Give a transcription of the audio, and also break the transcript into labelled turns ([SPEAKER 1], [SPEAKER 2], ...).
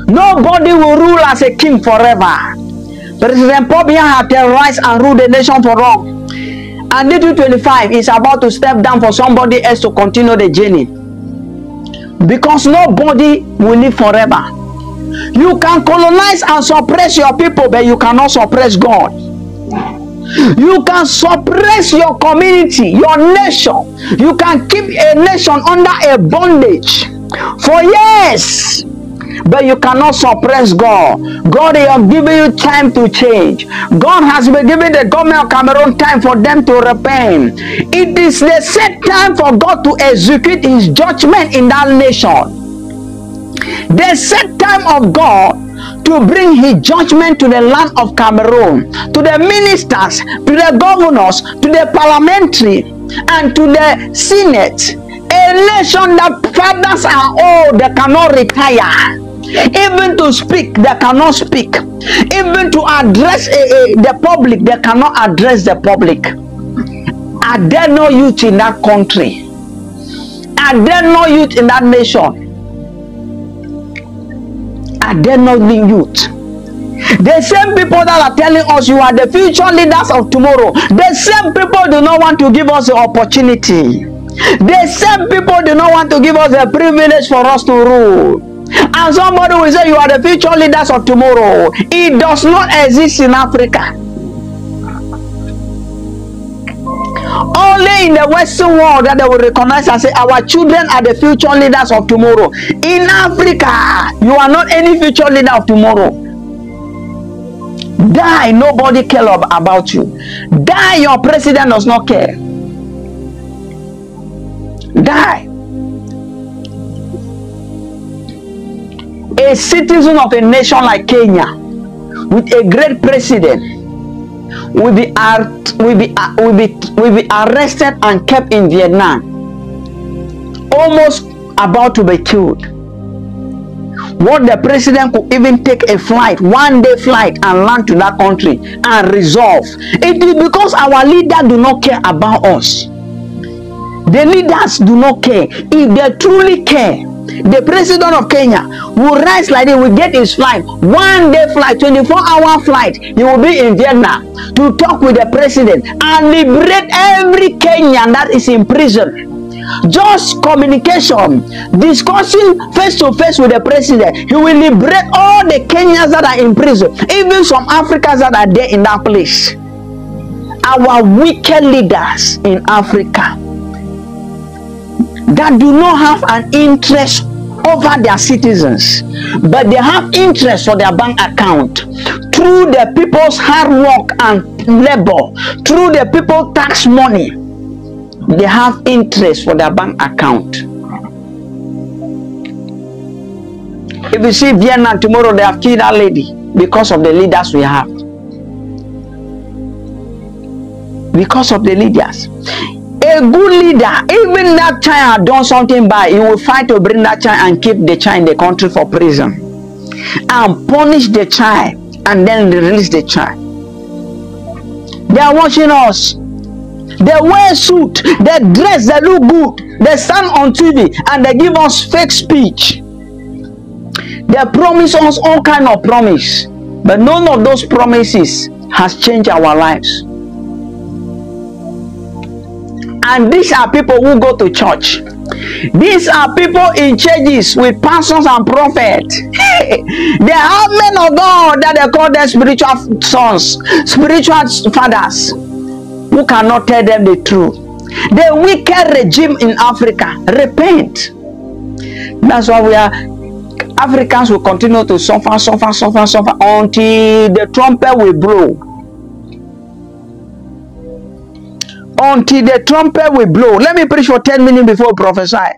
[SPEAKER 1] Nobody will rule as a king forever. President Paul Biya has terrorized and ruled the nation for long. And in 2025 is about to step down for somebody else to continue the journey. Because nobody will live forever. You can colonize and suppress your people, but you cannot suppress God. You can suppress your community, your nation. You can keep a nation under a bondage for years, but you cannot suppress God. God has given you time to change. God has been giving the government of Cameroon time for them to repent. It is the set time for God to execute his judgment in that nation. The set time of God to bring his judgment to the land of Cameroon, to the ministers, to the governors, to the parliamentary, and to the senate. A nation that fathers are old, they cannot retire. Even to speak, they cannot speak. Even to address the public, they cannot address the public. Are there no youth in that country? Are there no youth in that nation? Are there no youth? The same people that are telling us you are the future leaders of tomorrow, the same people do not want to give us the opportunity. The same people do not want to give us the privilege for us to rule. And somebody will say you are the future leaders of tomorrow. It does not exist in Africa. Only in the Western world that they will recognize and say our children are the future leaders of tomorrow. In Africa, you are not any future leader of tomorrow. Die, nobody cares about you. Die, your president does not care. Die. A citizen of a nation like Kenya with a great president will be arrested and kept in Vietnam, almost about to be killed. What the president could even take a flight, one-day flight, and land to that country and resolve. It is because our leaders do not care about us. The leaders do not care. If they truly care, the president of Kenya will rise like this, will get his flight, one-day flight, 24-hour flight. He will be in Vietnam to talk with the president and liberate every Kenyan that is in prison. Just communication, discussing face to face with the president. He will liberate all the Kenyans that are in prison, even some Africans that are there in that place. Our wicked leaders in Africa that do not have an interest over their citizens, but they have interest for their bank account through the people's hard work and labor, through the people's tax money. They have interest for their bank account. If you see Vietnam tomorrow, they have killed that lady because of the leaders we have. Because of the leaders. A good leader, even that child done something bad, he will fight to bring that child and keep the child in the country for prison and punish the child and then release the child. They are watching us. They wear suit, they dress, they look good, they stand on TV and they give us fake speech. They promise us all kind of promise, but none of those promises has changed our lives. And these are people who go to church. These are people in churches with pastors and prophets. They have men of God that they call them spiritual sons, spiritual fathers, who cannot tell them the truth. The wicked regime in Africa, repent. That's why we are Africans will continue to suffer until the trumpet will blow. Until the trumpet will blow. Let me preach for 10 minutes before I prophesy.